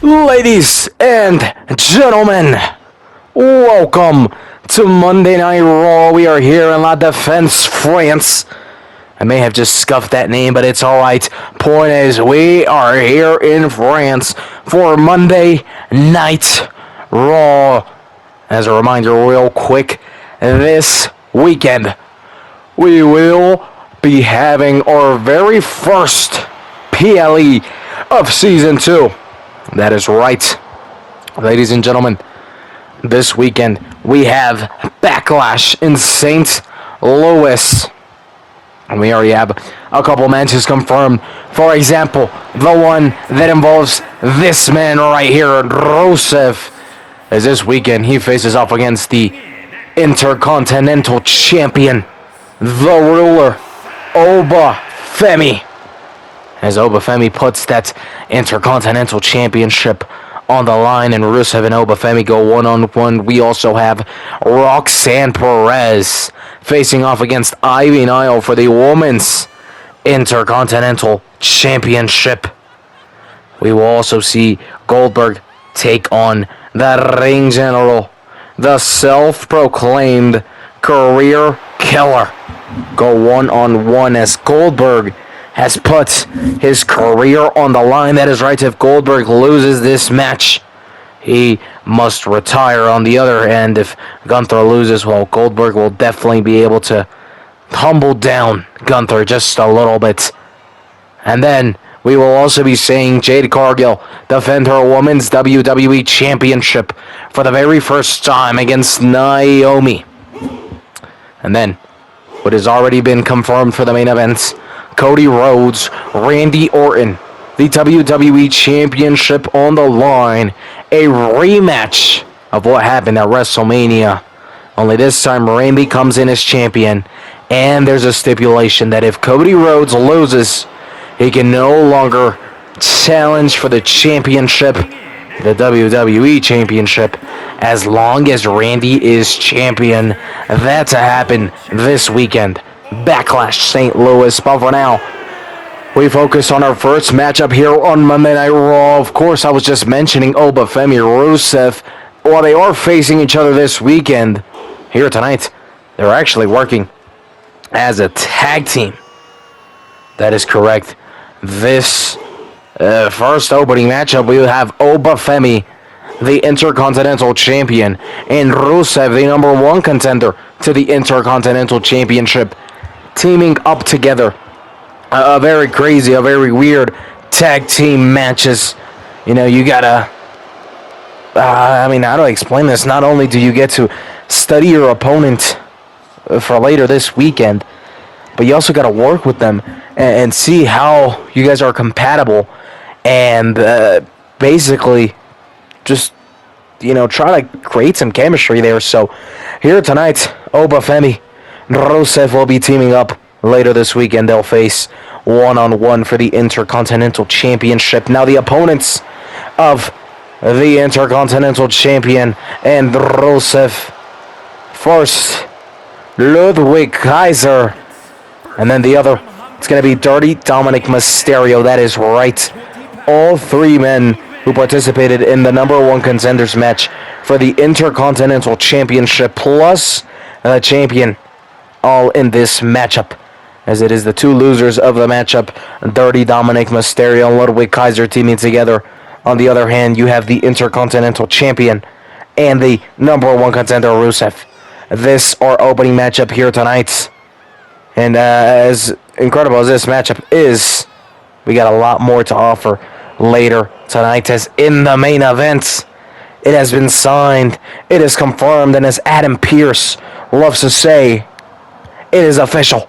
Ladies and gentlemen, welcome to Monday Night Raw. We are here in La Défense, France. I may have just scuffed that name, but it's alright. Point is, we are here in France for Monday Night Raw. As a reminder, real quick, this weekend, we will be having our very first PLE of Season 2. That is right. Ladies and gentlemen, this weekend we have Backlash in St. Louis. And we already have a couple matches confirmed. For example, the one that involves this man right here, Rusev. As this weekend he faces off against the Intercontinental Champion, the ruler, Oba Femi. As Oba Femi puts that Intercontinental Championship on the line, and Rusev and Oba Femi go one-on-one. We also have Roxanne Perez facing off against Ivy Nile for the Women's Intercontinental Championship. We will also see Goldberg take on the Ring General, the self-proclaimed career killer, go one-on-one as Goldberg has put his career on the line. That is right. If Goldberg loses this match, he must retire. On the other hand, if Gunther loses, well, Goldberg will definitely be able to humble down Gunther just a little bit. And then we will also be seeing Jade Cargill defend her Women's WWE Championship for the very first time against Naomi. And then, what has already been confirmed for the main events, Cody Rhodes, Randy Orton, the WWE Championship on the line. A rematch of what happened at WrestleMania. Only this time Randy comes in as champion. And there's a stipulation that if Cody Rhodes loses, he can no longer challenge for the championship, the WWE Championship, as long as Randy is champion. That to happen this weekend. Backlash St. Louis. But for now, we focus on our first matchup here on Monday Night Raw. Of course, I was just mentioning Oba Femi Rusev. While they are facing each other this weekend, here tonight, they're actually working as a tag team. That is correct. This first opening matchup, we will have Oba Femi, the Intercontinental Champion, and Rusev, the number one contender to the Intercontinental Championship, teaming up together. A very crazy, a very weird tag team matches. You know, you gotta, how do I explain this? Not only do you get to study your opponent for later this weekend, but you also gotta work with them and see how you guys are compatible, and basically just, try to create some chemistry there. So here tonight, Oba Femi and Rusev will be teaming up. Later this weekend, they'll face one-on-one for the Intercontinental Championship. Now, the opponents of the Intercontinental Champion and Rusev. First, Ludwig Kaiser. And then the other, it's going to be Dirty Dominic Mysterio. That is right. All three men who participated in the number one contenders match for the Intercontinental Championship, plus the champion, all in this matchup. As it is the two losers of the matchup, Dirty Dominic Mysterio and Ludwig Kaiser teaming together. On the other hand, you have the Intercontinental Champion and the number one contender, Rusev. This our opening matchup here tonight. And as incredible as this matchup is, we got a lot more to offer later tonight, as in the main event, it has been signed, it is confirmed, and as Adam Pearce loves to say, it is official.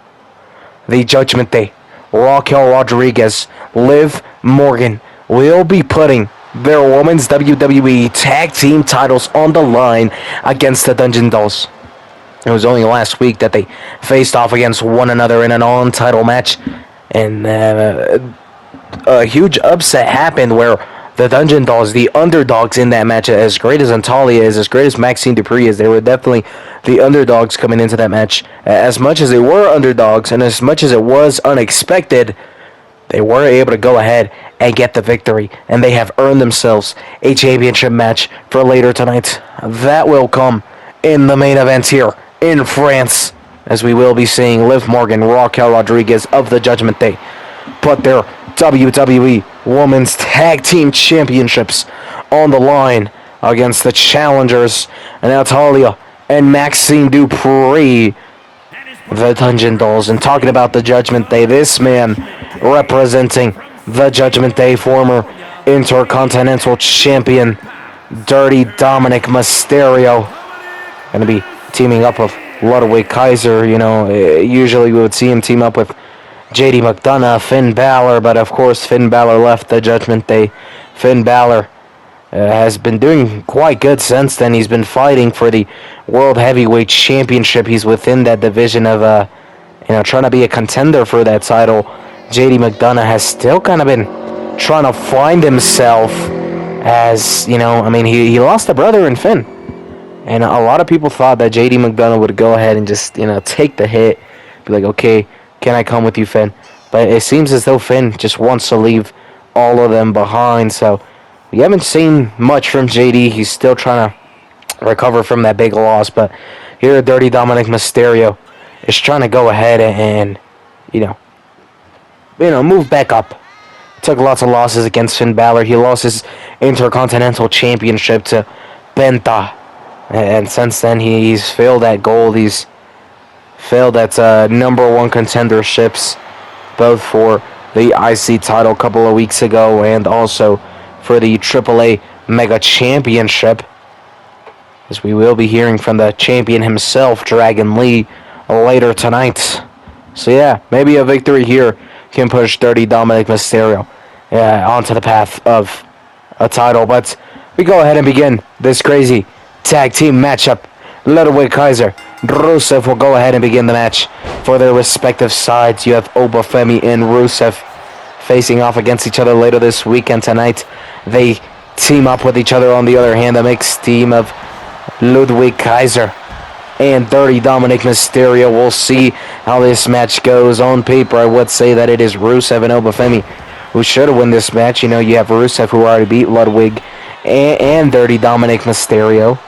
The Judgment Day, Raquel Rodriguez, Liv Morgan will be putting their Women's WWE Tag Team titles on the line against the Dungeon Dolls. It was only last week that they faced off against one another in a non-title match, and a huge upset happened where the Dungeon Dolls, the underdogs in that match, as great as Antalya is, as great as Maxine Dupree is, they were definitely the underdogs coming into that match. As much as they were underdogs, and as much as it was unexpected, they were able to go ahead and get the victory, and they have earned themselves a championship match for later tonight. That will come in the main event here in France, as we will be seeing Liv Morgan, Raquel Rodriguez of the Judgment Day put their WWE Women's Tag Team Championships on the line against the challengers Natalia and Maxine Dupree, the Dungeon Dolls. And talking about the Judgment Day, this man representing the Judgment Day, former Intercontinental Champion Dirty Dominic Mysterio, going to be teaming up with Ludwig Kaiser. You know, usually we would see him team up with JD McDonough, Finn Balor, but of course Finn Balor left the Judgment Day. Finn Balor has been doing quite good since then. He's been fighting for the World Heavyweight Championship. He's within that division of, trying to be a contender for that title. JD McDonough has still kind of been trying to find himself as, he lost a brother in Finn. And a lot of people thought that JD McDonough would go ahead and just, take the hit. Be like, okay, can I come with you, Finn? But it seems as though Finn just wants to leave all of them behind. So we haven't seen much from JD. He's still trying to recover from that big loss. But here, Dirty Dominic Mysterio is trying to go ahead and, move back up. Took lots of losses against Finn Balor. He lost his Intercontinental Championship to Penta. And since then, he's failed at gold. He's failed at number one contenderships, both for the IC title a couple of weeks ago and also for the AAA Mega Championship, as we will be hearing from the champion himself, Dragon Lee, later tonight. So yeah, maybe a victory here can push Dirty Dominic Mysterio onto the path of a title. But we go ahead and begin this crazy tag team matchup. Ludwig Kaiser, Rusev will go ahead and begin the match for their respective sides. You have Obafemi and Rusev facing off against each other later this weekend. Tonight, they team up with each other. On the other hand, the mixed team of Ludwig Kaiser and Dirty Dominic Mysterio. We'll see how this match goes. On paper, I would say that it is Rusev and Obafemi who should win this match. You have Rusev, who already beat Ludwig and Dirty Dominic Mysterio.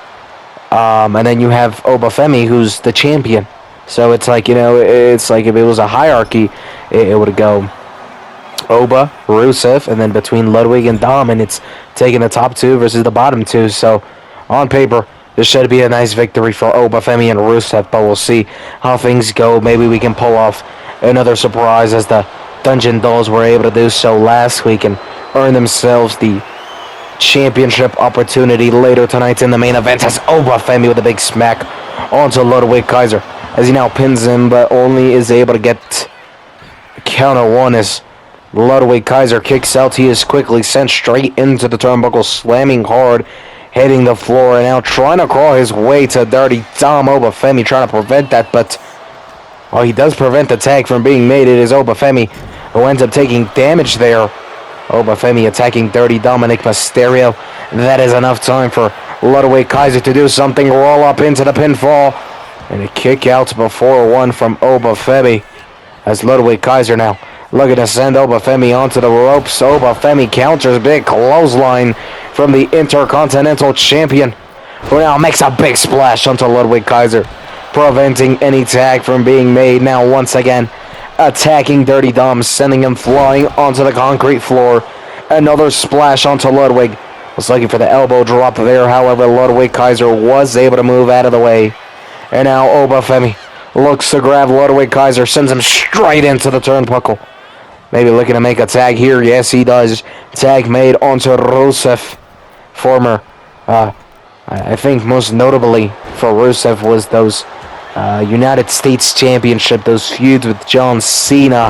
And then you have Obafemi, who's the champion. So it's like, it's like if it was a hierarchy, it would go Oba, Rusev, and then between Ludwig and Dom, and it's taking the top two versus the bottom two. So on paper, this should be a nice victory for Obafemi and Rusev, but we'll see how things go. Maybe we can pull off another surprise, as the Dungeon Dolls were able to do so last week and earn themselves the championship opportunity later tonight in the main event, as Obafemi with a big smack onto Ludwig Kaiser, as he now pins him, but only is able to get counter one as Ludwig Kaiser kicks out. He is quickly sent straight into the turnbuckle, slamming hard, hitting the floor, and now trying to crawl his way to Dirty Dom. Obafemi trying to prevent that, but while he does prevent the tag from being made, it is Obafemi who ends up taking damage there. Obafemi attacking Dirty Dominic Mysterio. That is enough time for Ludwig Kaiser to do something, roll up into the pinfall, and a kick out before one from Obafemi, as Ludwig Kaiser now looking to send Obafemi onto the ropes. Obafemi counters, big clothesline from the Intercontinental Champion, who now makes a big splash onto Ludwig Kaiser, preventing any tag from being made. Now once again attacking Dirty Dom, sending him flying onto the concrete floor. Another splash onto Ludwig. Was looking for the elbow drop there. However, Ludwig Kaiser was able to move out of the way. And now Obafemi looks to grab Ludwig Kaiser, sends him straight into the turnbuckle. Maybe looking to make a tag here. Yes, he does. Tag made onto Rusev. Former, I think most notably for Rusev was those United States Championship, those feuds with John Cena.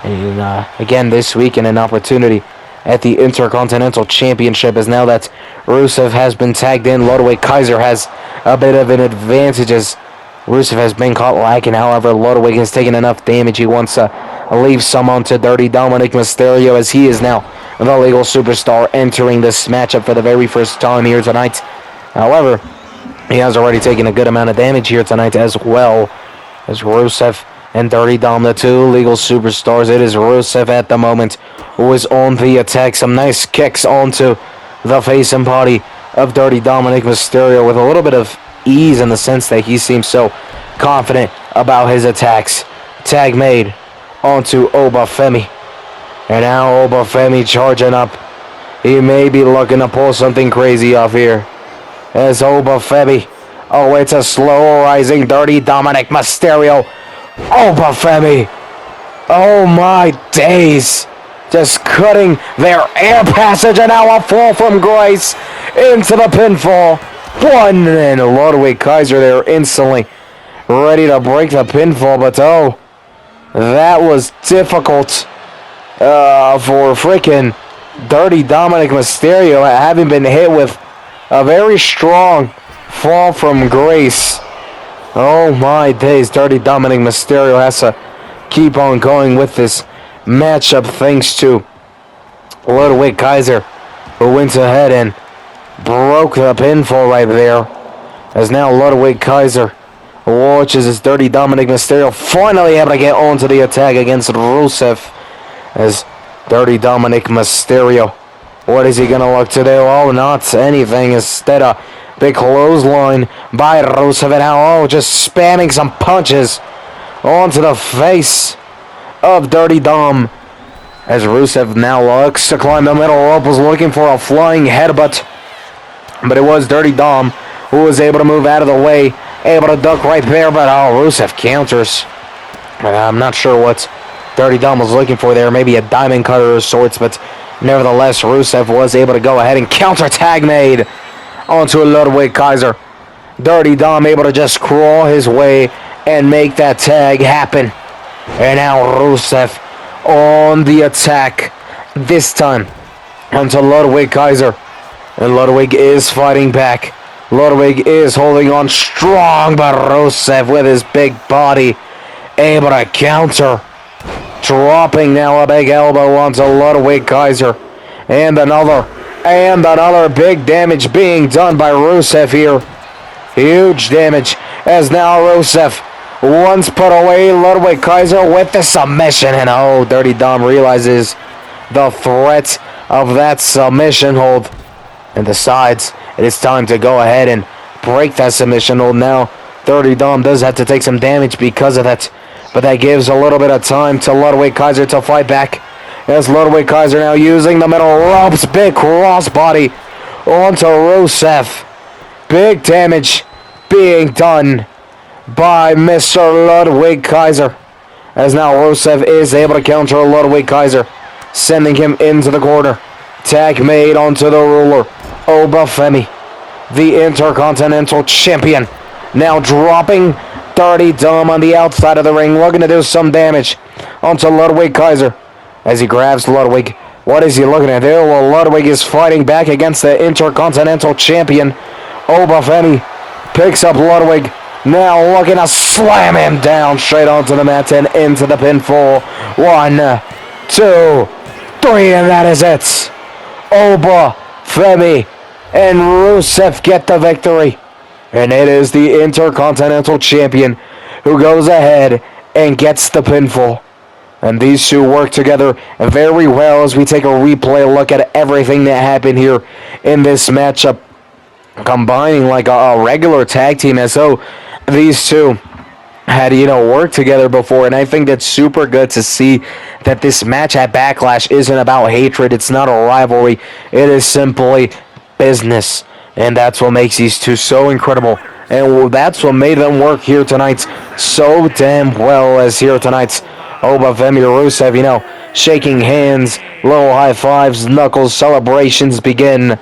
And again, this weekend, an opportunity at the Intercontinental Championship, as now that Rusev has been tagged in, Ludwig Kaiser has a bit of an advantage, as Rusev has been caught lacking. However, Ludwig has taken enough damage. He wants to leave some onto Dirty Dominic Mysterio, as he is now the legal superstar entering this matchup for the very first time here tonight. However, he has already taken a good amount of damage here tonight as well, as Rusev and Dirty Dom, the two legal superstars. It is Rusev at the moment who is on the attack. Some nice kicks onto the face and body of Dirty Dominic Mysterio with a little bit of ease in the sense that he seems so confident about his attacks. Tag made onto Obafemi. And now Obafemi charging up. He may be looking to pull something crazy off here. As Obafemi awaits a slow rising Dirty Dominic Mysterio. Obafemi. Oh my days. Just cutting their air passage, and now a fall from grace into the pinfall. One, and Ludwig Kaiser there instantly ready to break the pinfall, but oh, that was difficult for freaking Dirty Dominic Mysterio, having been hit with a very strong fall from grace. Oh my days, Dirty Dominic Mysterio has to keep on going with this matchup thanks to Ludwig Kaiser, who went ahead and broke the pinfall right there. As now Ludwig Kaiser watches as Dirty Dominic Mysterio finally able to get onto the attack against Rusev. As Dirty Dominic Mysterio, what is he going to look to do? Oh, not anything. Instead, a big clothesline by Rusev, and now, just spamming some punches onto the face of Dirty Dom. As Rusev now looks to climb the middle rope, was looking for a flying headbutt, but it was Dirty Dom who was able to move out of the way, able to duck right there, but Rusev counters. I'm not sure what Dirty Dom was looking for there, maybe a diamond cutter of sorts, but nevertheless, Rusev was able to go ahead and counter tag made onto Ludwig Kaiser. Dirty Dom able to just crawl his way and make that tag happen. And now Rusev on the attack, this time onto Ludwig Kaiser. And Ludwig is fighting back. Ludwig is holding on strong, but Rusev with his big body able to counter. Dropping now a big elbow onto Ludwig Kaiser. And another big damage being done by Rusev here. Huge damage as now Rusev once put away Ludwig Kaiser with the submission. And Dirty Dom realizes the threat of that submission hold and decides it is time to go ahead and break that submission hold. Now Dirty Dom does have to take some damage because of that, but that gives a little bit of time to Ludwig Kaiser to fight back. As Ludwig Kaiser now using the middle ropes, big crossbody onto Rusev. Big damage being done by Mr. Ludwig Kaiser. As now Rusev is able to counter Ludwig Kaiser, sending him into the corner. Tag made onto the ruler, Obafemi, the Intercontinental Champion. Now dropping Dirty Dom on the outside of the ring, looking to do some damage onto Ludwig Kaiser. As he grabs Ludwig, what is he looking at there? Well, Ludwig is fighting back against the Intercontinental Champion. Obafemi picks up Ludwig, now looking to slam him down straight onto the mat and into the pinfall. 1, 2, 3, and that is it. Obafemi and Rusev get the victory. And it is the Intercontinental Champion who goes ahead and gets the pinfall. And these two work together very well as we take a replay look at everything that happened here in this matchup. Combining like a regular tag team, as though these two had, worked together before. And I think that's super good to see that this match at Backlash isn't about hatred. It's not a rivalry. It is simply business. And that's what makes these two so incredible. And that's what made them work here tonight so damn well, as here tonight's Obafemi Rusev, shaking hands, little high fives, knuckles, celebrations begin.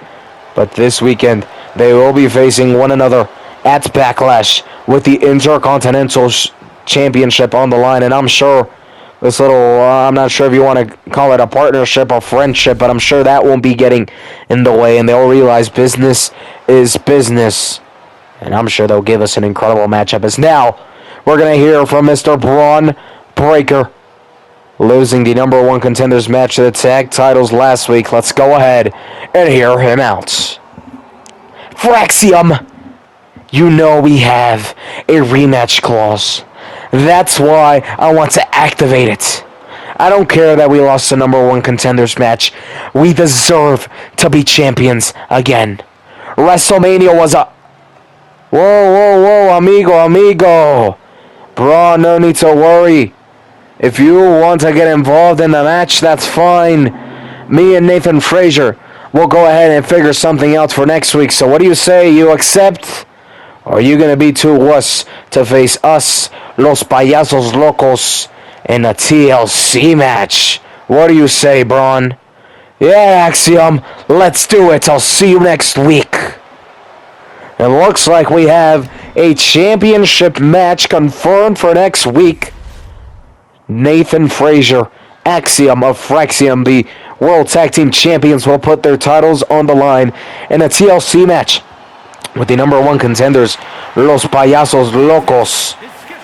But this weekend, they will be facing one another at Backlash with the Intercontinental Championship on the line. And I'm sure this little, I'm not sure if you want to call it a partnership or friendship, but I'm sure that won't be getting in the way. And they'll realize business is business. And I'm sure they'll give us an incredible matchup. As now, we're going to hear from Mr. Braun Breaker, losing the number 1 contenders match of the tag titles last week. Let's go ahead and hear him out. Fraxium, we have a rematch clause. That's why I want to activate it. I don't care that we lost the number one contenders match. We deserve to be champions again. WrestleMania was a... Whoa, amigo. Bro, no need to worry. If you want to get involved in the match, that's fine. Me and Nathan Frazier will go ahead and figure something out for next week. So what do you say? You accept? Or are you going to be too wuss to face us, Los Payasos Locos, in a TLC match? What do you say, Braun? Yeah, Axiom, let's do it. I'll see you next week. It looks like we have a championship match confirmed for next week. Nathan Frazier, Axiom of Fraxium, the World Tag Team Champions, will put their titles on the line in a TLC match with the number one contenders, Los Payasos Locos,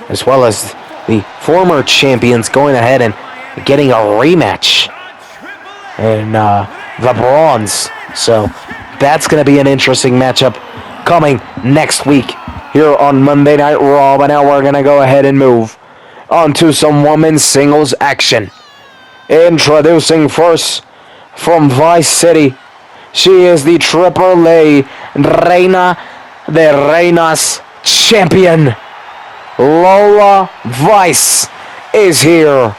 as well as the former champions going ahead and getting a rematch in the Bronze. So that's going to be an interesting matchup coming next week here on Monday Night Raw. But now we're going to go ahead and move on to some women's singles action. Introducing first from Vice City, she is the AAA Reina de Reinas champion. Lola Vice is here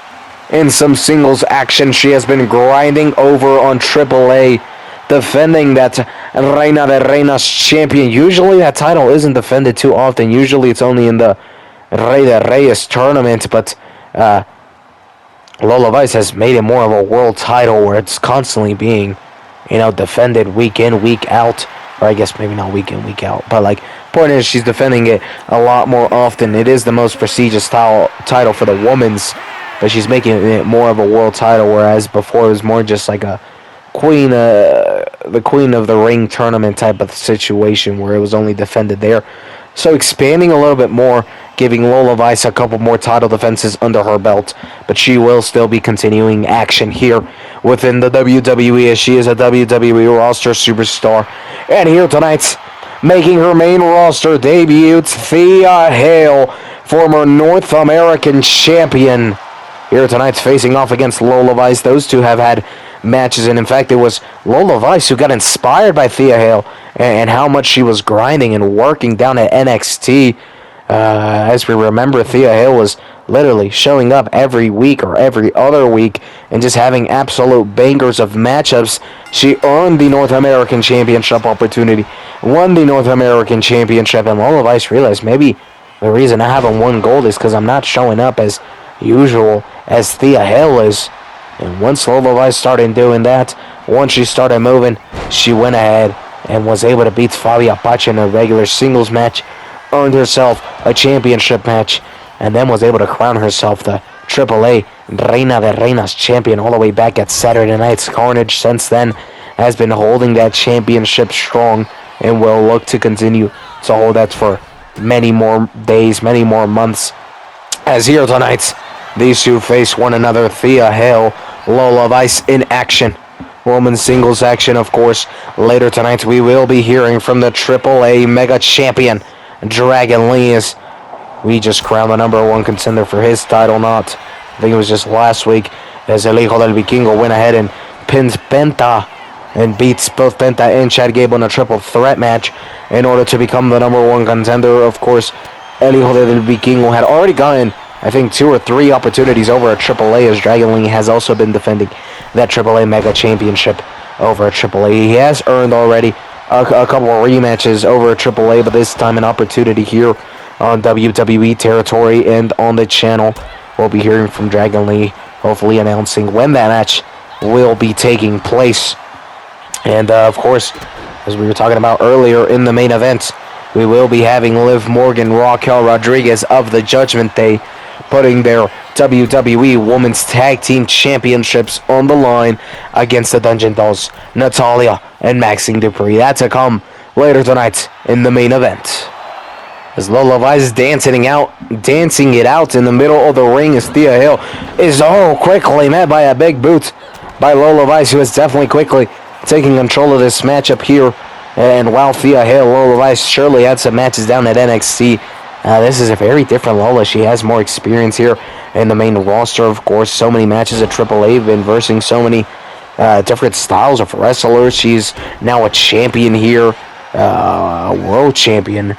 in some singles action. She has been grinding over on AAA, defending that Reina de Reinas champion. Usually that title isn't defended too often. Usually it's only in the Rey de Reyes tournament, but Lola Vice has made it more of a world title where it's constantly being, defended week in, week out. Or I guess maybe not week in, week out. But, point is, she's defending it a lot more often. It is the most prestigious title for the women's, but she's making it more of a world title, whereas before it was more just like a the Queen of the Ring tournament type of situation where it was only defended there. So expanding a little bit more, giving Lola Vice a couple more title defenses under her belt, but she will still be continuing action here within the WWE as she is a WWE roster superstar. And here tonight, making her main roster debut, Thea Hale, former North American champion. Here tonight, facing off against Lola Vice. Those two have had matches, and in fact, it was Lola Vice who got inspired by Thea Hale and how much she was grinding and working down at NXT. As we remember, Thea Hale was literally showing up every week or every other week and just having absolute bangers of matchups. She earned the North American Championship opportunity, won the North American Championship, and Lola Vice realized maybe the reason I haven't won gold is because I'm not showing up as usual as Thea Hale is. And once Lola Vice started doing that, once she started moving, she went ahead and was able to beat Fabi Apache in a regular singles match, earned herself a championship match, and then was able to crown herself the AAA Reina de Reinas champion all the way back at Saturday Night's Carnage. Since then, has been holding that championship strong and will look to continue to hold that for many more days, many more months. As here tonight, these two face one another. Thea Hale, Lola Vice in action. Women's singles action, of course. Later tonight, we will be hearing from the AAA Mega Champion, Dragon Lee, as we just crowned the number one contender for his title. Not, I think it was just last week, as El Hijo del Vikingo went ahead and pins Penta and beats both Penta and Chad Gable in a triple threat match in order to become the number one contender. Of course, El Hijo del Vikingo had already gotten, I think, 2 or 3 opportunities over at AAA, as Dragon Lee has also been defending that AAA Mega Championship over at AAA. He has earned already a couple of rematches over at AAA, but this time an opportunity here on WWE territory and on the channel. We'll be hearing from Dragon Lee, hopefully announcing when that match will be taking place. And of course, as we were talking about earlier in the main event, we will be having Liv Morgan, Raquel Rodriguez of the Judgment Day putting their WWE Women's Tag Team Championships on the line against the Dungeon Dolls, Natalya and Maxine Dupree. That's to come later tonight in the main event. As Lola Vice dancing it out in the middle of the ring, as Thea Hale is quickly met by a big boot by Lola Vice, who is definitely quickly taking control of this matchup here. And while Thea Hale, Lola Vice surely had some matches down at NXT, This is a very different Lola. She has more experience here in the main roster, of course. So many matches at AAA, been versing so many different styles of wrestlers. She's now a champion here, world champion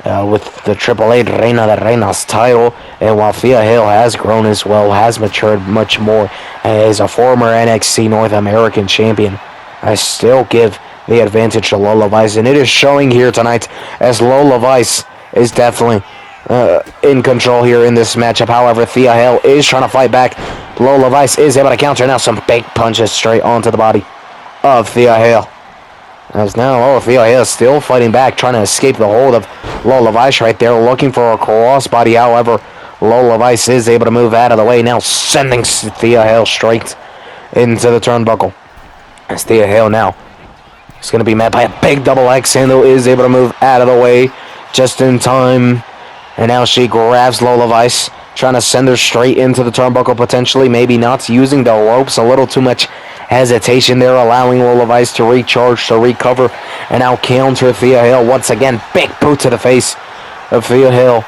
with the AAA Reina de Reinas title. And while Thea Hale has grown as well, has matured much more as a former NXT North American champion, I still give the advantage to Lola Vice. And it is showing here tonight as Lola Vice is definitely in control here in this matchup. However, Thea Hale is trying to fight back. Lola Vice is able to counter now. Some big punches straight onto the body of Thea Hale. As now Thea Hale is still fighting back, trying to escape the hold of Lola Vice right there, looking for a crossbody. However, Lola Vice is able to move out of the way, now sending Thea Hale straight into the turnbuckle. As Thea Hale now is going to be met by a big double X handle, is able to move out of the way just in time. And now she grabs Lola Vice, trying to send her straight into the turnbuckle potentially. Maybe not, using the ropes. A little too much hesitation there, allowing Lola Vice to recharge, to recover, and now counter Thea Hale once again. Big boot to the face of Thea Hale.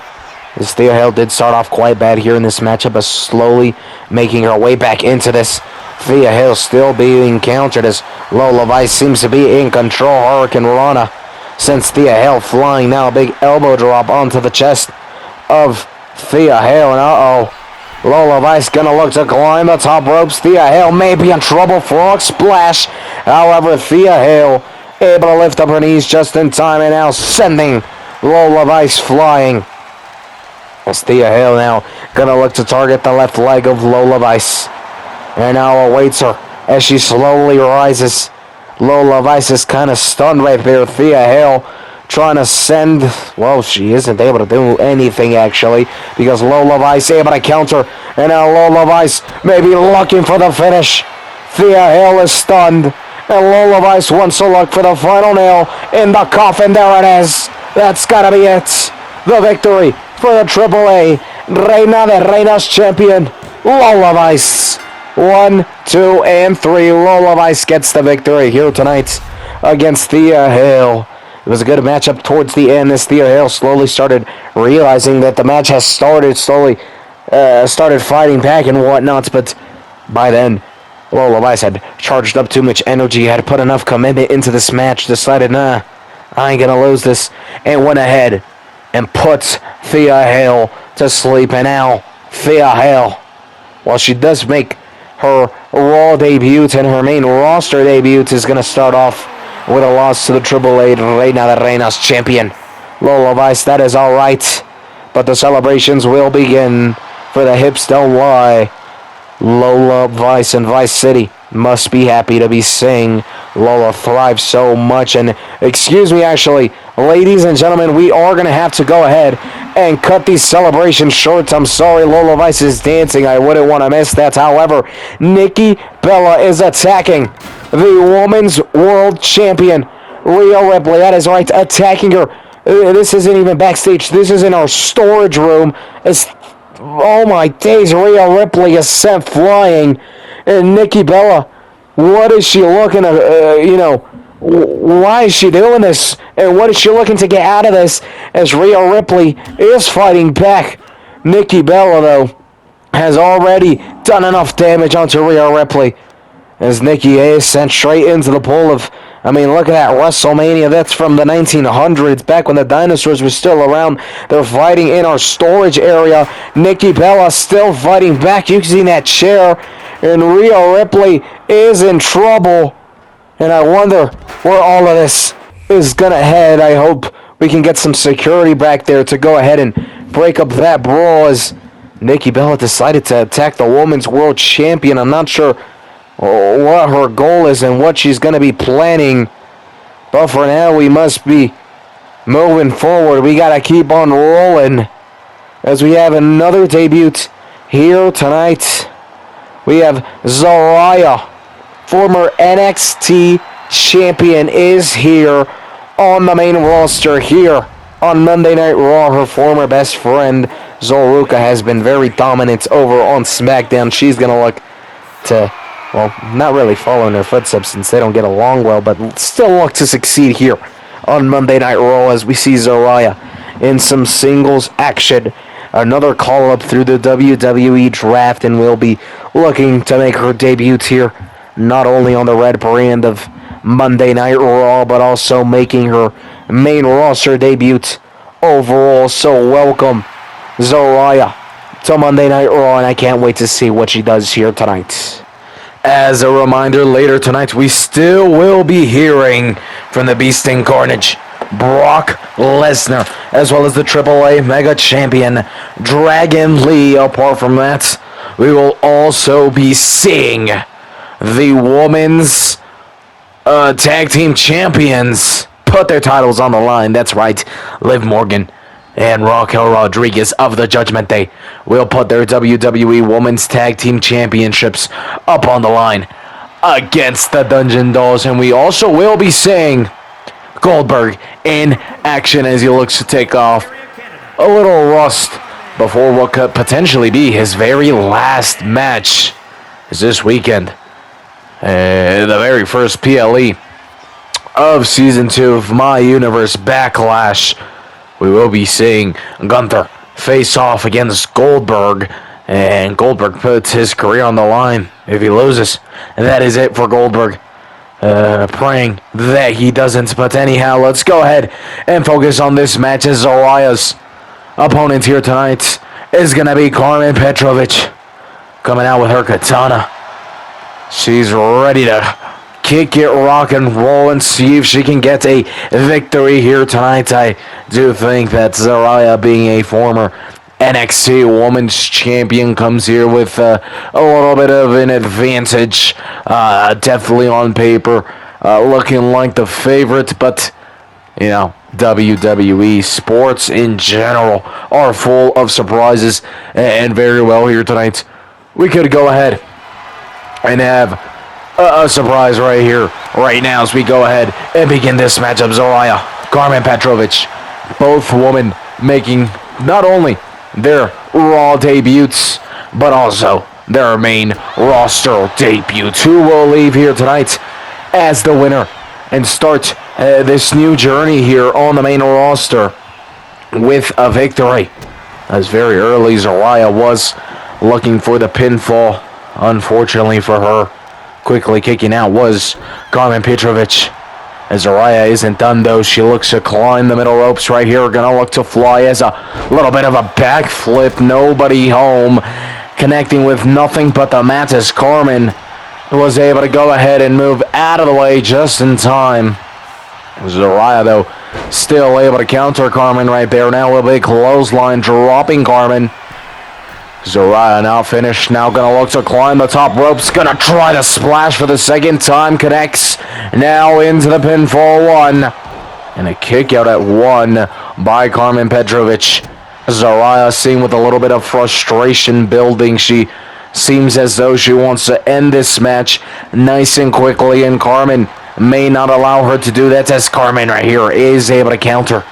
As Thea Hale did start off quite bad here in this matchup, but slowly making her way back into this. Thea Hale still being countered as Lola Vice seems to be in control. Hurricane Rana sends Thea Hale flying now. A big elbow drop onto the chest of Thea Hale. And Lola Vice gonna look to climb the top ropes. Thea Hale may be in trouble. Frog splash. However, Thea Hale able to lift up her knees just in time and now sending Lola Vice flying. As Thea Hale now gonna look to target the left leg of Lola Vice. And now awaits her as she slowly rises. Lola Vice is kind of stunned right there. Thea Hale trying to send... Well, she isn't able to do anything, actually, because Lola Vice able to counter. And now Lola Vice may be looking for the finish. Thea Hale is stunned. And Lola Vice wants to look for the final nail in the coffin. There it is. That's got to be it. The victory for the AAA Reina de Reinas champion, Lola Vice. 1, 2, and 3. Lola Vice gets the victory here tonight against Thea Hale. It was a good matchup towards the end as Thea Hale slowly started realizing that the match has started, started fighting back and whatnot, but by then, Lola Vice had charged up too much energy, had put enough commitment into this match, decided, nah, I ain't gonna lose this, and went ahead and put Thea Hale to sleep. And now, Thea Hale, while she does make her Raw debut and her main roster debut, is going to start off with a loss to the AAA Reina de Reinas champion, Lola Vice. That is alright, but the celebrations will begin, for the hips don't lie. Lola Vice and Vice City must be happy to be seeing Lola thrive so much. And excuse me, actually, ladies and gentlemen, we are going to have to go ahead and cut these celebrations short. I'm sorry, Lola Vice is dancing. I wouldn't want to miss that. However, Nikki Bella is attacking the Women's World Champion, Rhea Ripley. That is right, attacking her. This isn't even backstage. This is in our storage room. Oh my days, Rhea Ripley is sent flying. And Nikki Bella, what is she looking to, why is she doing this? And what is she looking to get out of this as Rhea Ripley is fighting back? Nikki Bella, though, has already done enough damage onto Rhea Ripley as Nikki is sent straight into the pool of... look at that WrestleMania. That's from the 1900s, back when the dinosaurs were still around. They're fighting in our storage area. Nikki Bella still fighting back, using that chair. And Rhea Ripley is in trouble. And I wonder where all of this is going to head. I hope we can get some security back there to go ahead and break up that brawl, as Nikki Bella decided to attack the Women's World Champion. I'm not sure what her goal is and what she's going to be planning, but for now we must be moving forward. We got to keep on rolling as we have another debut here tonight. We have Zaraya, former NXT champion, is here on the main roster here on Monday Night Raw. Her former best friend Zoruka has been very dominant over on SmackDown. She's going to look to, well, not really follow in their footsteps since they don't get along well, but still look to succeed here on Monday Night Raw as we see Zaraya in some singles action. Another call-up through the WWE Draft, and will be looking to make her debut here, not only on the red brand of Monday Night Raw, but also making her main roster debut overall. So welcome, Zariah, to Monday Night Raw, and I can't wait to see what she does here tonight. As a reminder, later tonight we still will be hearing from the Beast in Carnage, Brock Lesnar, as well as the AAA Mega Champion, Dragon Lee. Apart from that, we will also be seeing the Women's Tag Team Champions put their titles on the line. That's right, Liv Morgan and Raquel Rodriguez of the Judgment Day will put their WWE Women's Tag Team Championships up on the line against the Dungeon Dolls. And we also will be seeing Goldberg in action as he looks to take off a little rust before what could potentially be his very last match this weekend. The very first PLE of Season 2 of My Universe Backlash. We will be seeing Gunther face off against Goldberg, and Goldberg puts his career on the line if he loses. And that is it for Goldberg. Praying that he doesn't, but anyhow, let's go ahead and focus on this match, as Zariah's opponent here tonight is going to be Carmen Petrovich, coming out with her katana. She's ready to kick it, rock and roll, and see if she can get a victory here tonight. I do think that Zariah, being a former NXT Women's Champion, comes here with a little bit of an advantage. Definitely on paper, looking like the favorite, but you know, WWE sports in general are full of surprises, and very well here tonight, we could go ahead and have a surprise right here, right now, as we go ahead and begin this matchup. Zariah, Carmen Petrovich, both women making not only their Raw debuts, but also their main roster debuts. Who will leave here tonight as the winner and start this new journey here on the main roster with a victory? As very early, Zariah was looking for the pinfall. Unfortunately for her, quickly kicking out was Carmen Petrovich. As Zariah isn't done though, she looks to climb the middle ropes right here. Gonna look to fly as a little bit of a backflip. Nobody home. Connecting with nothing but the mat, as Carmen was able to go ahead and move out of the way just in time. Zariah though still able to counter Carmen right there. Now a big clothesline dropping Carmen. Zariah now finished, now gonna look to climb the top ropes, gonna try to splash for the second time, connects now into the pinfall one, and a kick out at one by Carmen Petrovich. Zariah, seen with a little bit of frustration building, she seems as though she wants to end this match nice and quickly, and Carmen may not allow her to do that, as Carmen right here is able to counter.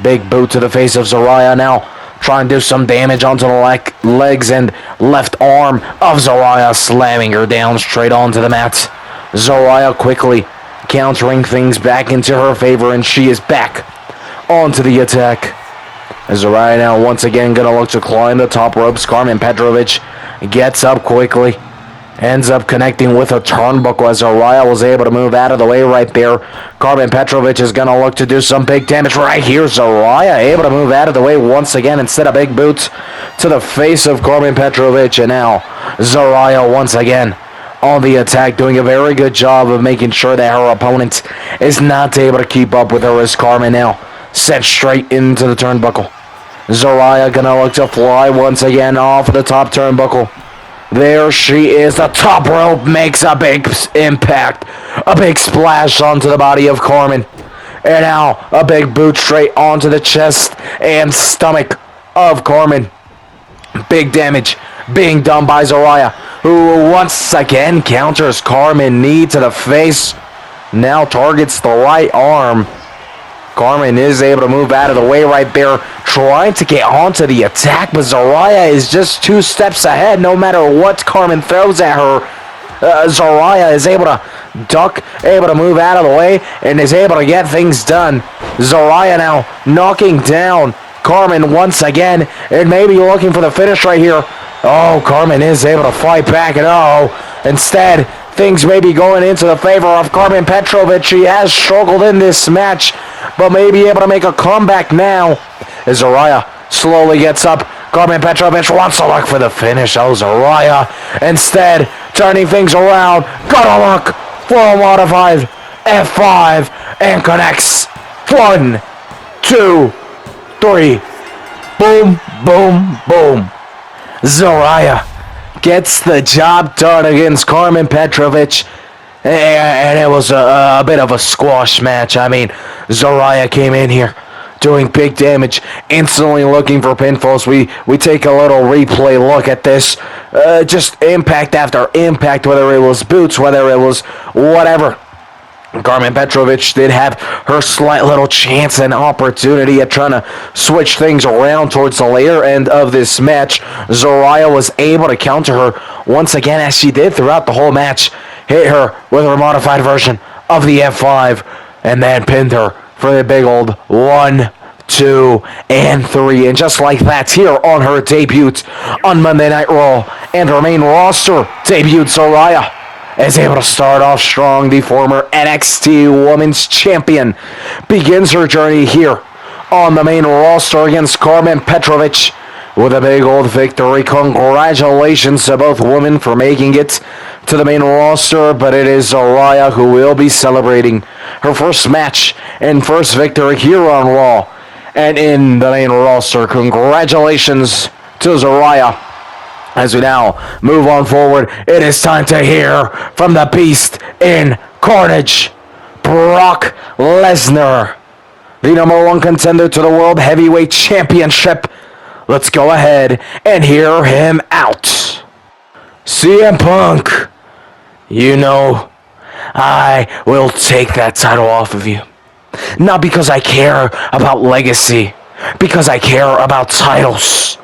Big boot to the face of Zariah now, trying to do some damage onto the legs and left arm of Zariah, slamming her down straight onto the mat. Zariah quickly countering things back into her favor, and she is back onto the attack. Zariah now once again gonna look to climb the top ropes. Carmen Petrovich gets up quickly, ends up connecting with a turnbuckle as Zariah was able to move out of the way right there. Carmen Petrovich is going to look to do some big damage right here. Zariah able to move out of the way once again instead of big boots to the face of Carmen Petrovich. And now Zariah once again on the attack, doing a very good job of making sure that her opponent is not able to keep up with her, as Carmen now sent straight into the turnbuckle. Zariah going to look to fly once again off of the top turnbuckle. There she is. The top rope makes a big impact. A big splash onto the body of Carmen. And now a big boot straight onto the chest and stomach of Carmen. Big damage being done by Zariah, who once again counters Carmen. Knee to the face. Now targets the right arm. Carmen is able to move out of the way right there, trying to get onto the attack, but Zariah is just 2 steps ahead. No matter what Carmen throws at her, Zariah is able to duck, able to move out of the way, and is able to get things done. Zariah now knocking down Carmen once again, and maybe looking for the finish right here. Oh, Carmen is able to fight back, and instead, things may be going into the favor of Carmen Petrovic. She has struggled in this match, but may be able to make a comeback now. As Zaraya slowly gets up, Carmen Petrovic wants to look for the finish. Oh, Zaraya instead turning things around. Gotta look for a modified F5 and connects. 1, 2, 3. Boom, boom, boom. Zaraya gets the job done against Carmen Petrovic, and it was a bit of a squash match. I mean, Zaraya came in here doing big damage, instantly looking for pinfalls. We take a little replay look at this. Just impact after impact, whether it was boots, whether it was whatever. Carmen Petrovic did have her slight little chance and opportunity at trying to switch things around towards the later end of this match. Zaraya was able to counter her once again, as she did throughout the whole match. Hit her with her modified version of the F5 and then pinned her for the big old 1, 2, and 3. And just like that, here on her debut on Monday Night Raw and her main roster debut, Zaraya is able to start off strong. The former NXT Women's Champion begins her journey here on the main roster against Carmen Petrovic with a big old victory. Congratulations to both women for making it to the main roster, but it is Zaraya who will be celebrating her first match and first victory here on Raw and in the main roster. Congratulations to Zaraya. As we now move on forward, it is time to hear from the Beast in Carnage, Brock Lesnar, the number 1 contender to the World Heavyweight Championship. Let's go ahead and hear him out. CM Punk, you know, I will take that title off of you. Not because I care about legacy, because I care about titles.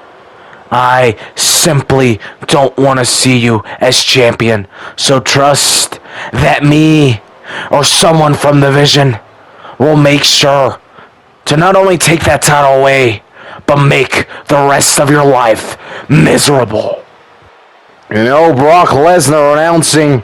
I simply don't want to see you as champion. So trust that me or someone from the Vision will make sure to not only take that title away, but make the rest of your life miserable. You know, Brock Lesnar announcing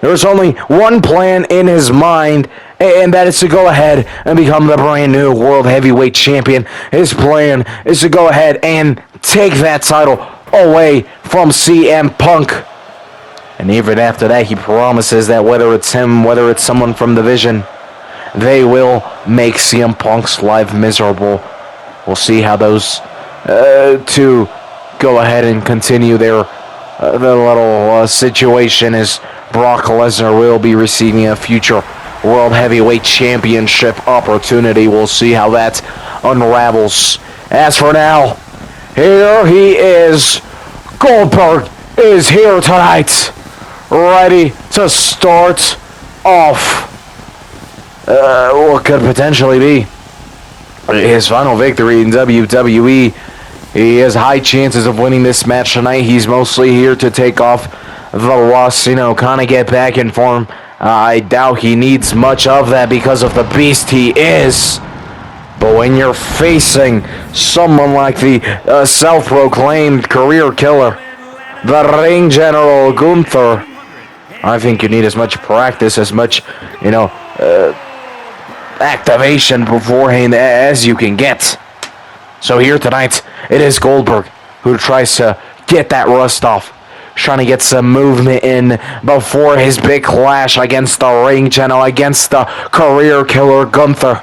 there's only one plan in his mind, and that is to go ahead and become the brand new World Heavyweight Champion. His plan is to go ahead and take that title away from CM Punk. And even after that, he promises that whether it's him, whether it's someone from the Vision, they will make CM Punk's life miserable. We'll see how those two go ahead and continue their little situation, as Brock Lesnar will be receiving a future World Heavyweight Championship opportunity. We'll see how that unravels. As for now, here he is. Goldberg is here tonight, ready to start off what could potentially be his final victory in WWE. He has high chances of winning this match tonight. He's mostly here to take off the loss, kind of get back in form. I doubt he needs much of that because of the beast he is. But when you're facing someone like the self-proclaimed career killer, the ring general Gunther, I think you need as much practice, as much, activation beforehand as you can get. So here tonight, it is Goldberg who tries to get that rust off, trying to get some movement in before his big clash against the ring general, against the career killer Gunther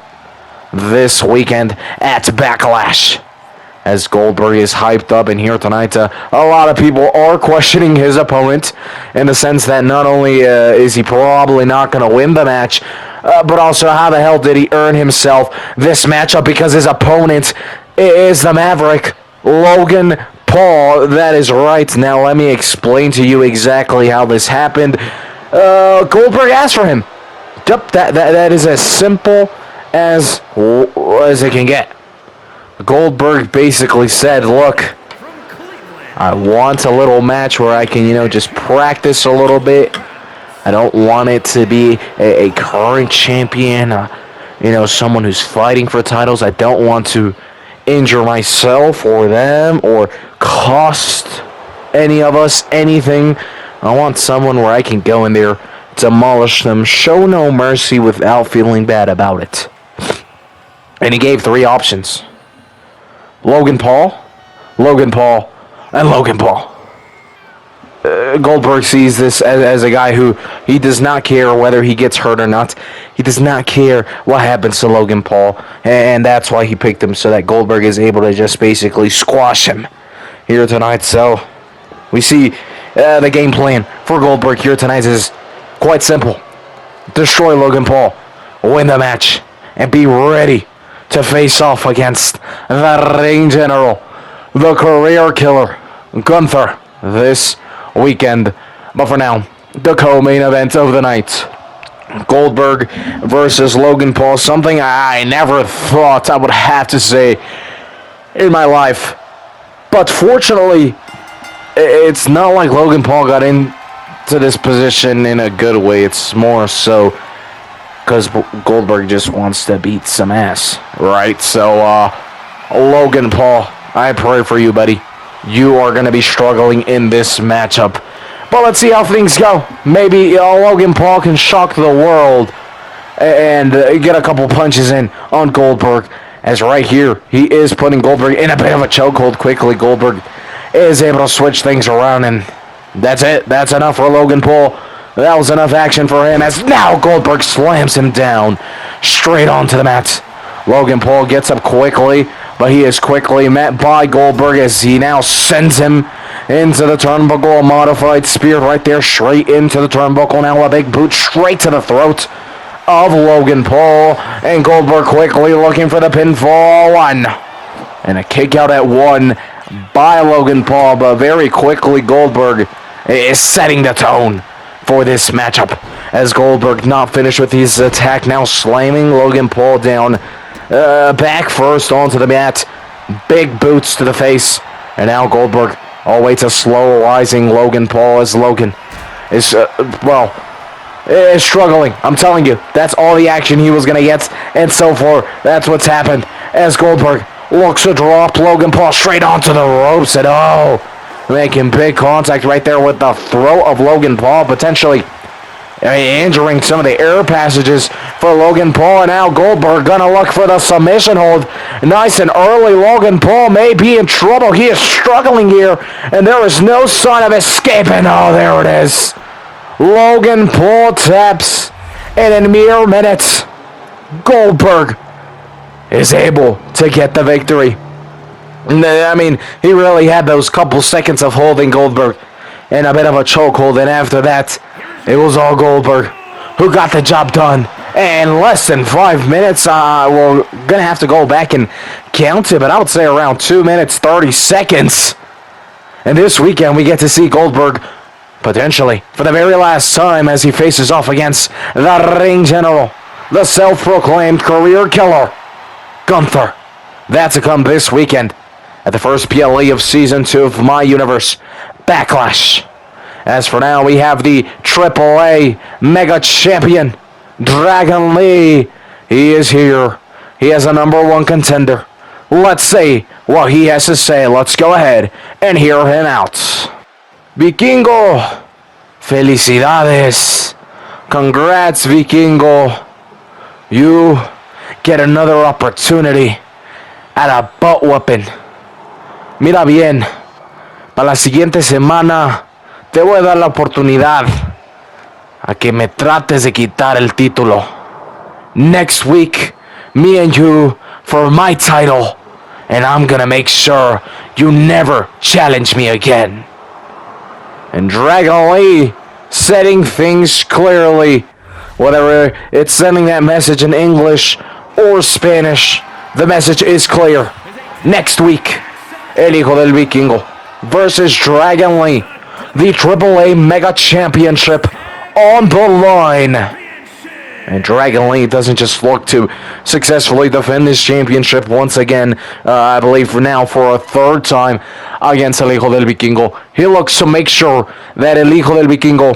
this weekend at Backlash. As Goldberg is hyped up in here tonight, a lot of people are questioning his opponent in the sense that not only is he probably not going to win the match, but also how the hell did he earn himself this matchup, because his opponent is the Maverick, Logan Paul. That is right. Now let me explain to you exactly how this happened. Goldberg asked for him. Yep, that is as simple as it can get. Goldberg basically said, look, I want a little match where I can, just practice a little bit. I don't want it to be a current champion, someone who's fighting for titles. I don't want to injure myself or them or cost any of us anything. I want someone where I can go in there, demolish them, show no mercy without feeling bad about it. And he gave 3 options. Logan Paul, Logan Paul, and Logan Paul. Goldberg sees this as a guy who he does not care whether he gets hurt or not. He does not care what happens to Logan Paul, and that's why he picked him, so that Goldberg is able to just basically squash him here tonight. So we see the game plan for Goldberg here tonight is quite simple. Destroy Logan Paul, win the match, and be ready to face off against the ring general, the career killer, Gunther, this weekend. But for now, the co-main event of the night, Goldberg versus Logan Paul, something I never thought I would have to say in my life. But fortunately, it's not like Logan Paul got into this position in a good way. It's more so because Goldberg just wants to beat some ass, right? So, Logan Paul, I pray for you, buddy. You are going to be struggling in this matchup. But let's see how things go. Maybe Logan Paul can shock the world and get a couple punches in on Goldberg. As right here, he is putting Goldberg in a bit of a chokehold quickly. Goldberg is able to switch things around, and that's it. That's enough for Logan Paul. That was enough action for him, as now Goldberg slams him down straight onto the mat. Logan Paul gets up quickly, but he is quickly met by Goldberg as he now sends him into the turnbuckle. A modified spear right there, straight into the turnbuckle. Now a big boot straight to the throat of Logan Paul. And Goldberg quickly looking for the pinfall. 1. And a kick out at 1 by Logan Paul. But very quickly Goldberg is setting the tone for this matchup. As Goldberg not finished with his attack, now slamming Logan Paul down. Back first onto the mat. Big boots to the face. And now Goldberg all the way to slow rising Logan Paul as Logan is, is struggling. I'm telling you, that's all the action he was going to get. And so far, that's what's happened. As Goldberg looks to drop Logan Paul straight onto the ropes. And making big contact right there with the throat of Logan Paul, potentially injuring some of the air passages for Logan Paul. And now Goldberg gonna look for the submission hold. Nice and early. Logan Paul may be in trouble. He is struggling here, and there is no sign of escaping. Oh, there it is. Logan Paul taps, and in mere minutes, Goldberg is able to get the victory. I mean, he really had those couple seconds of holding Goldberg in a bit of a chokehold, and after that, it was all Goldberg who got the job done in less than 5 minutes. We're going to have to go back and count it, but I would say around 2 minutes, 30 seconds. And this weekend, we get to see Goldberg potentially for the very last time as he faces off against the ring general, the self-proclaimed career killer, Gunther. That's to come this weekend at the first PLE of Season 2 of My Universe, Backlash. As for now, we have the AAA Mega Champion, Dragon Lee. He is here. He is a #1 contender. Let's see what he has to say. Let's go ahead and hear him out. Vikingo, felicidades. Congrats, Vikingo. You get another opportunity at a butt whooping. Mira bien, para la siguiente semana te voy a dar la oportunidad a que me trates de quitar el título. Next week, me and you for my title, and I'm gonna make sure you never challenge me again. And Dragon Lee setting things clearly, whether it's sending that message in English or Spanish, the message is clear. Next week, El Hijo del Vikingo versus Dragon Lee, the AAA Mega Championship on the line. And Dragon Lee doesn't just look to successfully defend this championship once again, I believe now for a 3rd time against El Hijo del Vikingo. He looks to make sure that El Hijo del Vikingo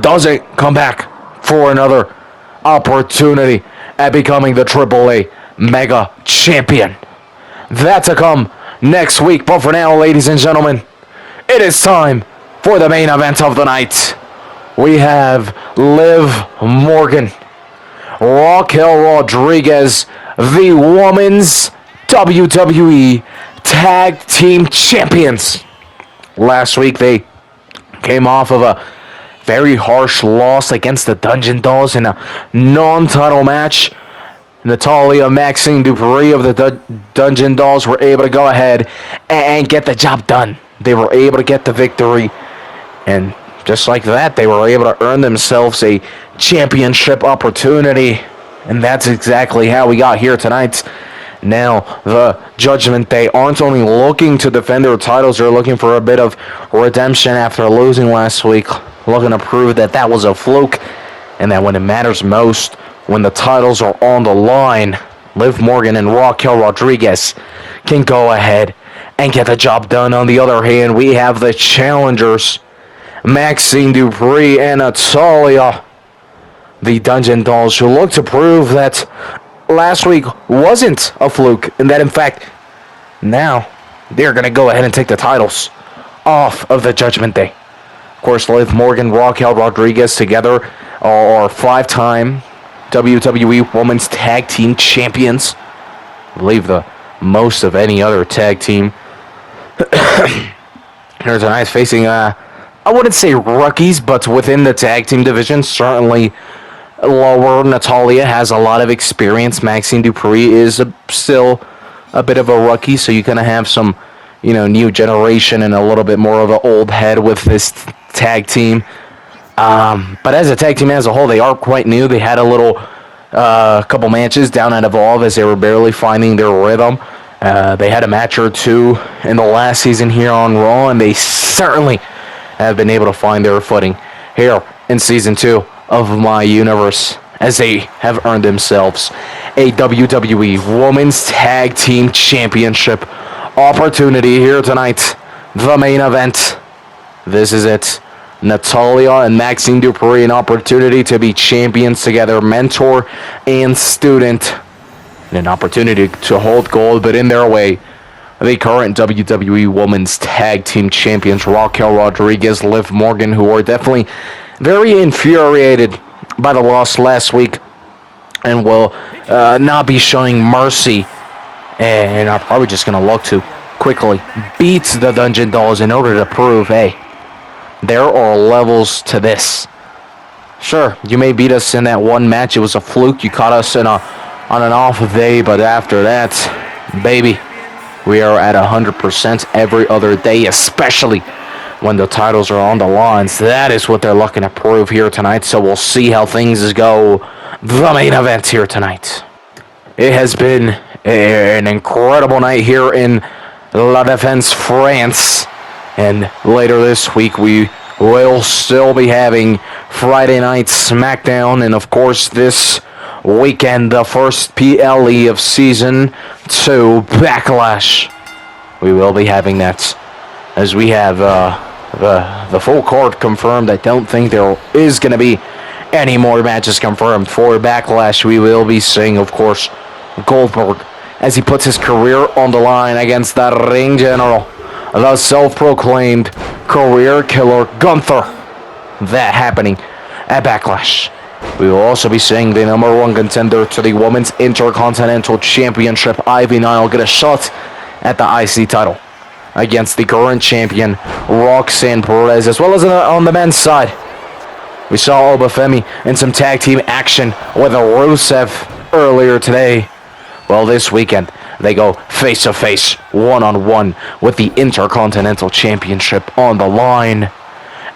doesn't come back for another opportunity at becoming the AAA Mega Champion. That to come next week. But for now, ladies and gentlemen, it is time for the main event of the night. We have Liv Morgan, Raquel Rodriguez, the Women's WWE Tag Team Champions. Last week, they came off of a very harsh loss against the Dungeon Dolls in a non-title match. Natalya, Maxine Dupree of the Dungeon Dolls were able to go ahead and get the job done. They were able to get the victory, and just like that, they were able to earn themselves a championship opportunity, and that's exactly how we got here tonight. Now, the Judgment Day aren't only looking to defend their titles, they're looking for a bit of redemption after losing last week, looking to prove that that was a fluke, and that when it matters most, when the titles are on the line, Liv Morgan and Raquel Rodriguez can go ahead and get the job done. On the other hand, we have the challengers, Maxine Dupree and Natalya, the Dungeon Dolls, who look to prove that last week wasn't a fluke, and that in fact, now they're going to go ahead and take the titles off of the Judgment Day. Of course, Liv Morgan, Raquel Rodriguez together are 5-time WWE Women's Tag Team Champions. I believe the most of any other tag team. Here tonight facing, I wouldn't say rookies, but within the tag team division, certainly lower. Natalya has a lot of experience. Maxine Dupree is still a bit of a rookie, so you're going to have some, new generation and a little bit more of an old head with this tag team. But as a tag team as a whole, they are quite new. They had a little couple matches down at Evolve as they were barely finding their rhythm. They had a match or two in the last season here on Raw, and they certainly have been able to find their footing here in Season 2 of My Universe, as they have earned themselves a WWE Women's Tag Team Championship opportunity here tonight. The main event. This is it. Natalya and Maxine Dupree, an opportunity to be champions together, mentor and student, and an opportunity to hold gold, but in their way, the current WWE Women's Tag Team Champions, Raquel Rodriguez, Liv Morgan, who are definitely very infuriated by the loss last week and will not be showing mercy, and are probably just going to look to quickly beat the Dungeon Dolls in order to prove, hey, there are levels to this. Sure, you may beat us in that one match. It was a fluke. You caught us on an off day, but after that, baby, we are at 100% every other day, especially when the titles are on the line. So that is what they're looking to prove here tonight. So we'll see how things go. The main event here tonight. It has been an incredible night here in La Défense, France. And later this week, we will still be having Friday Night SmackDown. And, of course, this weekend, the first PLE of Season 2, Backlash. We will be having that, as we have the full card confirmed. I don't think there is going to be any more matches confirmed for Backlash. We will be seeing, of course, Goldberg as he puts his career on the line against the ring general, the self-proclaimed career killer Gunther. That happening at Backlash. We will also be seeing the #1 contender to the Women's Intercontinental Championship, Ivy Nile, get a shot at the IC title against the current champion, Roxanne Perez, as well as on the men's side. We saw Obafemi in some tag team action with Rusev earlier today. Well, this weekend, they go face-to-face, one-on-one, with the Intercontinental Championship on the line.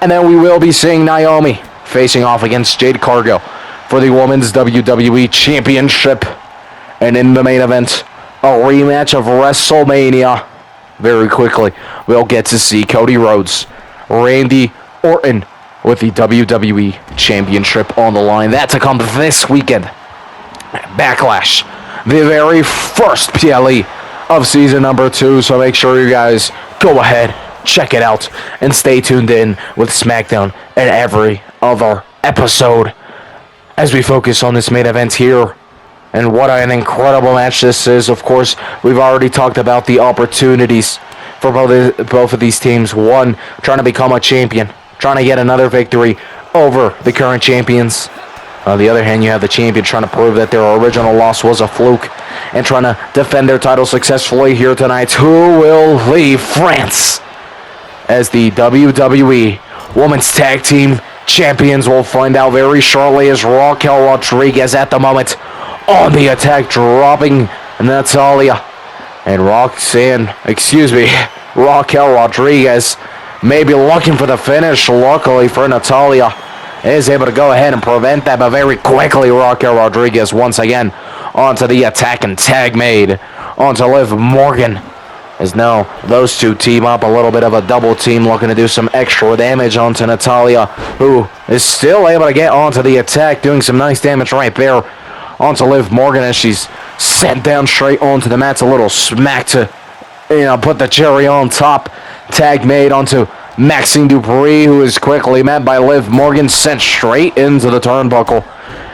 And then we will be seeing Naomi facing off against Jade Cargill for the Women's WWE Championship. And in the main event, a rematch of WrestleMania. Very quickly, we'll get to see Cody Rhodes, Randy Orton with the WWE Championship on the line. That to come this weekend. Backlash, the very first PLE of season number 2. So make sure you guys go ahead, check it out, and stay tuned in with SmackDown and every other episode as we focus on this main event here And what an incredible match this is. Of course, we've already talked about the opportunities for both of these teams. One, trying to become a champion, trying to get another victory over the current champions. On the other hand, you have the champion trying to prove that their original loss was a fluke and trying to defend their title successfully here tonight. Who will leave France as the WWE Women's Tag Team Champions? We'll find out very shortly, as Raquel Rodriguez at the moment on the attack, dropping Natalya. And Raquel Rodriguez may be looking for the finish. Luckily for Natalya, is able to go ahead and prevent that, but very quickly Raquel Rodriguez once again onto the attack, and tag made onto Liv Morgan. As now those two team up, a little bit of a double team, looking to do some extra damage onto Natalya, who is still able to get onto the attack, doing some nice damage right there onto Liv Morgan as she's sent down straight onto the mats. A little smack to, put the cherry on top. Tag made onto Maxine Dupree, who is quickly met by Liv Morgan, sent straight into the turnbuckle.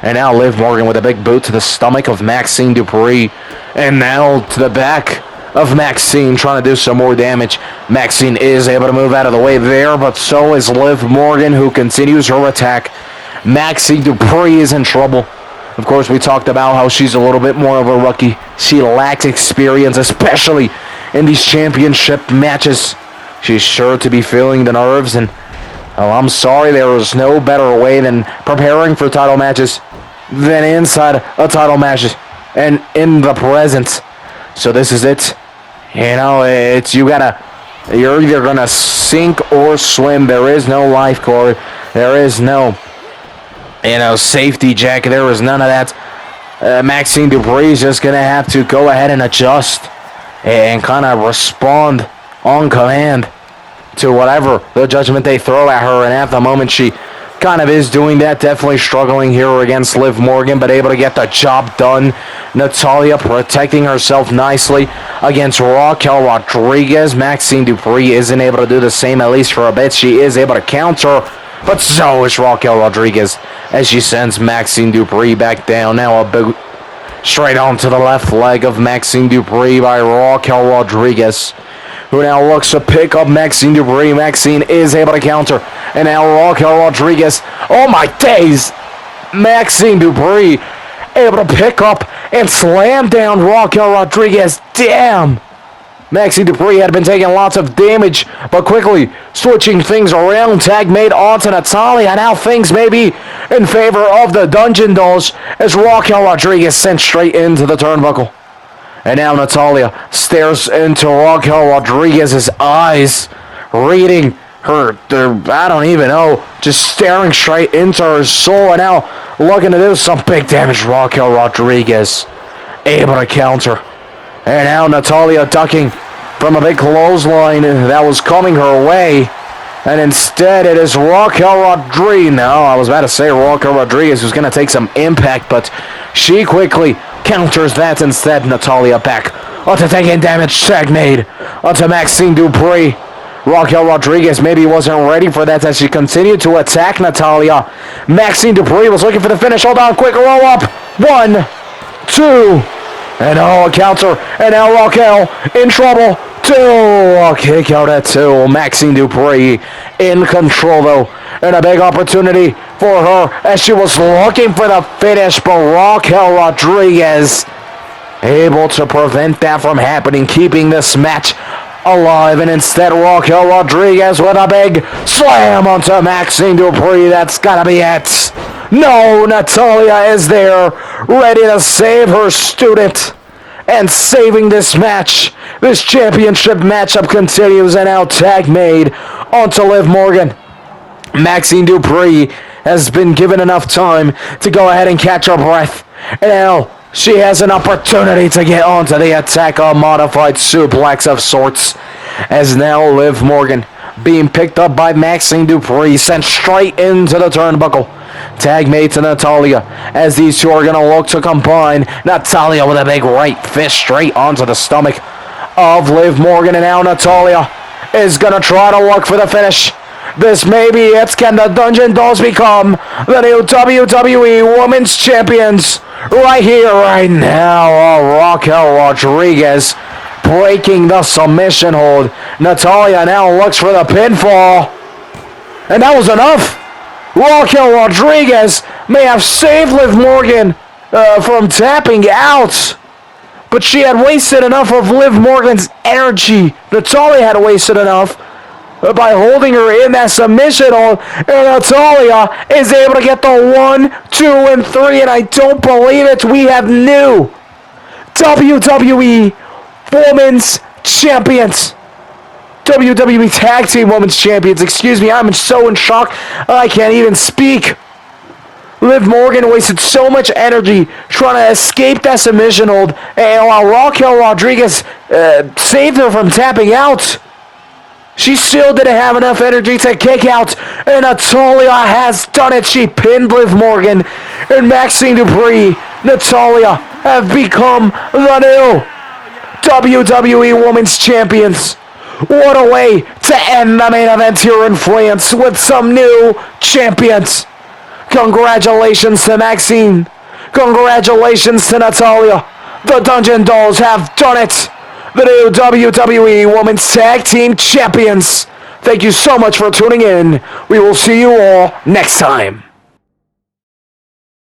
And now Liv Morgan with a big boot to the stomach of Maxine Dupree. And now to the back of Maxine, trying to do some more damage. Maxine is able to move out of the way there, but so is Liv Morgan, who continues her attack. Maxine Dupree is in trouble. Of course, we talked about how she's a little bit more of a rookie. She lacks experience, especially in these championship matches. She's sure to be feeling the nerves, and I'm sorry, there is no better way than preparing for title matches than inside a title match and in the present. So this is it. You're either gonna sink or swim. There is no lifeguard. There is no, safety jacket. There is none of that. Maxine Dupree is just gonna have to go ahead and adjust and kind of respond on command to whatever the judgment they throw at her. And at the moment, she kind of is doing that, definitely struggling here against Liv Morgan, but able to get the job done. Natalya protecting herself nicely against Raquel Rodriguez. Maxine Dupree isn't able to do the same, at least for a bit. She is able to counter, but so is Raquel Rodriguez as she sends Maxine Dupree back down. Now a boot straight onto the left leg of Maxine Dupree by Raquel Rodriguez, who now looks to pick up Maxine Dupree. Maxine is able to counter, and now Raquel Rodriguez. Oh my days! Maxine Dupree able to pick up and slam down Raquel Rodriguez. Damn! Maxine Dupree had been taking lots of damage, but quickly switching things around. Tag made onto Natalya. Now things may be in favor of the Dungeon Dolls as Raquel Rodriguez sent straight into the turnbuckle. And now Natalya stares into Raquel Rodriguez's eyes, reading her, I don't even know, just staring straight into her soul, and now looking to do some big damage. Raquel Rodriguez able to counter. And now Natalya ducking from a big clothesline that was coming her way. And instead it is Raquel Rodriguez. No, I was about to say Raquel Rodriguez who's going to take some impact, but she quickly counters that instead. Natalya back onto taking damage. Tag made onto Maxine Dupree. Raquel Rodriguez maybe wasn't ready for that as she continued to attack Natalya. Maxine Dupree was looking for the finish. Hold on, quick roll up. 1, 2, and a counter. And now Raquel in trouble. 2, a kick out at 2. Maxine Dupree in control though, and a big opportunity for her as she was looking for the finish, but Raquel Rodriguez able to prevent that from happening, keeping this match alive. And instead Raquel Rodriguez with a big slam onto Maxine Dupree. That's gotta be it. No, Natalya is there, ready to save her student, and saving this match. This championship matchup continues, and now tag made onto Liv Morgan. Maxine Dupree has been given enough time to go ahead and catch her breath, and now she has an opportunity to get onto the attack, a modified suplex of sorts, as now Liv Morgan being picked up by Maxine Dupree, sent straight into the turnbuckle. Tag made to Natalya as these two are going to look to combine. Natalya with a big right fist straight onto the stomach of Liv Morgan, and now Natalya is going to try to look for the finish. This may be it. Can the Dungeon Dolls become the new WWE Women's Champions? right here, right now. Raquel Rodriguez breaking the submission hold. Natalya now looks for the pinfall. And that was enough. Raquel Rodriguez may have saved Liv Morgan from tapping out. But she had wasted enough of Liv Morgan's energy. Natalya had wasted enough by holding her in that submission hold. And Natalya is able to get the 1, 2, and 3. And I don't believe it. We have new WWE Women's Champions. WWE Tag Team Women's Champions. Excuse me, I'm so in shock I can't even speak. Liv Morgan wasted so much energy trying to escape that submission hold, and while Raquel Rodriguez saved her from tapping out, she still didn't have enough energy to kick out, and Natalya has done it. She pinned Liv Morgan, and Maxine Dupree, Natalya have become the new WWE Women's Champions. What a way to end the main event here in France with some new champions. Congratulations to Maxine. Congratulations to Natalya. The Dungeon Dolls have done it. The new WWE Women's Tag Team Champions. Thank you so much for tuning in. We will see you all next time.